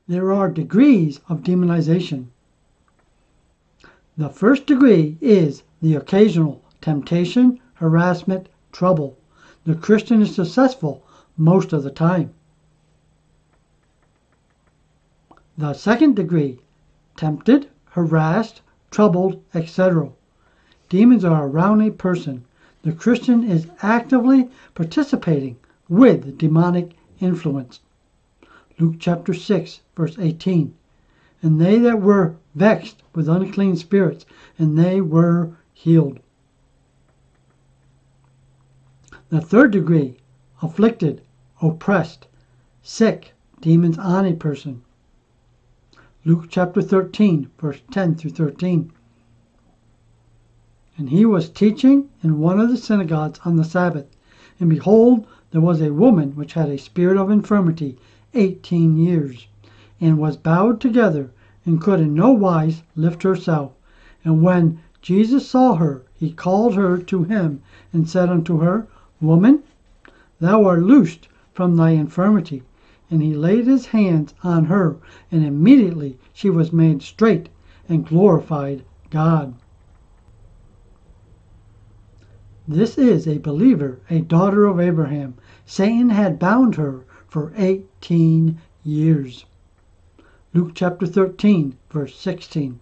There are degrees of demonization. The first degree is the occasional temptation, harassment, trouble. The Christian is successful most of the time. The second degree, tempted, harassed, troubled, etc. Demons are around a person. The Christian is actively participating with demonic influence. Luke chapter 6, verse 18. And they that were vexed with unclean spirits, and they were healed. The third degree, afflicted, oppressed, sick, demons on a person. Luke chapter 13, verse 10 through 13. And he was teaching in one of the synagogues on the Sabbath. And behold, there was a woman which had a spirit of infirmity 18 years, and was bowed together, and could in no wise lift herself. And when Jesus saw her, he called her to him, and said unto her, Woman, thou art loosed from thy infirmity. And he laid his hands on her, and immediately she was made straight, and glorified God. This is a believer, a daughter of Abraham. Satan had bound her for 18 years. Luke chapter 13, verse 16.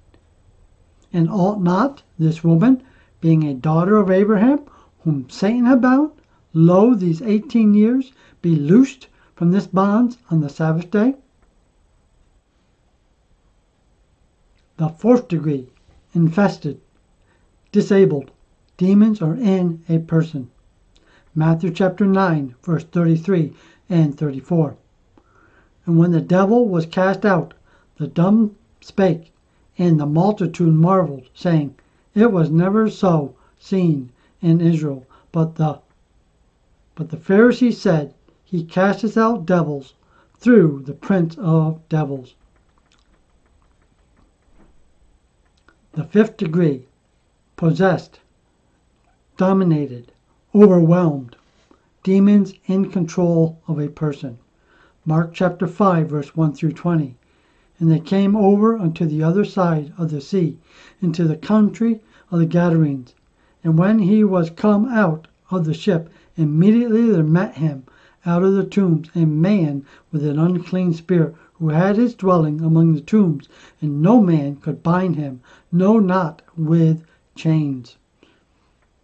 And ought not this woman, being a daughter of Abraham, whom Satan had bound, lo, these 18 years, be loosed from this bonds on the Sabbath day? The fourth degree, infested, disabled. Demons are in a person. Matthew chapter 9, verse 33 and 34. And when the devil was cast out, the dumb spake, and the multitude marveled, saying, It was never so seen in Israel. But the Pharisees said, He casteth out devils through the prince of devils. The fifth degree, possessed, dominated, overwhelmed. Demons in control of a person. Mark chapter 5, verse 1 through 20. And they came over unto the other side of the sea, into the country of the Gadarenes. And when he was come out of the ship, immediately there met him out of the tombs a man with an unclean spirit, who had his dwelling among the tombs, and no man could bind him, no, not with chains.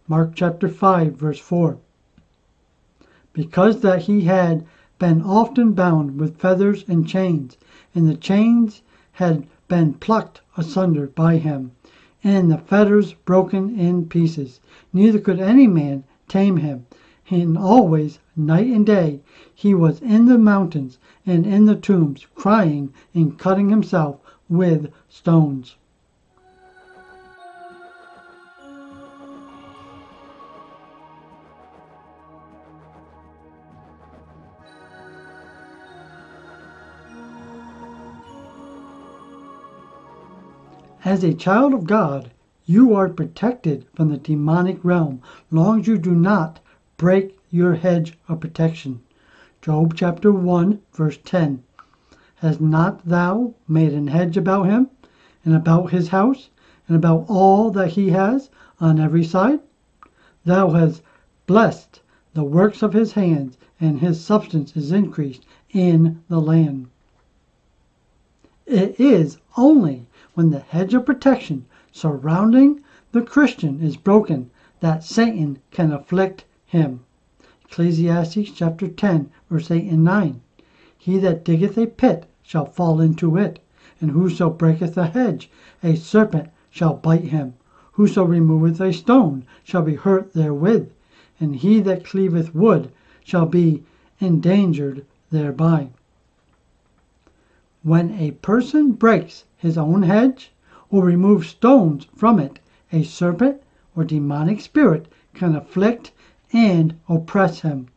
Mark chapter 5, verse 4. Because that he had been often bound with fetters and chains, and the chains had been plucked asunder by him, and the fetters broken in pieces, neither could any man tame him. And always, night and day, he was in the mountains and in the tombs, crying and cutting himself with stones. As a child of God, you are protected from the demonic realm, long as you do not break your hedge of protection. Job chapter 1, verse 10. Hast not thou made an hedge about him, and about his house, and about all that he has on every side? Thou hast blessed the works of his hands, and his substance is increased in the land. It is only when the hedge of protection surrounding the Christian is broken that Satan can afflict him. Ecclesiastes chapter 10, verse 8 and 9. He that diggeth a pit shall fall into it, and whoso breaketh a hedge, a serpent shall bite him. Whoso removeth a stone shall be hurt therewith, and he that cleaveth wood shall be endangered thereby. When a person breaks his own hedge or removes stones from it, a serpent or demonic spirit can afflict and oppress him.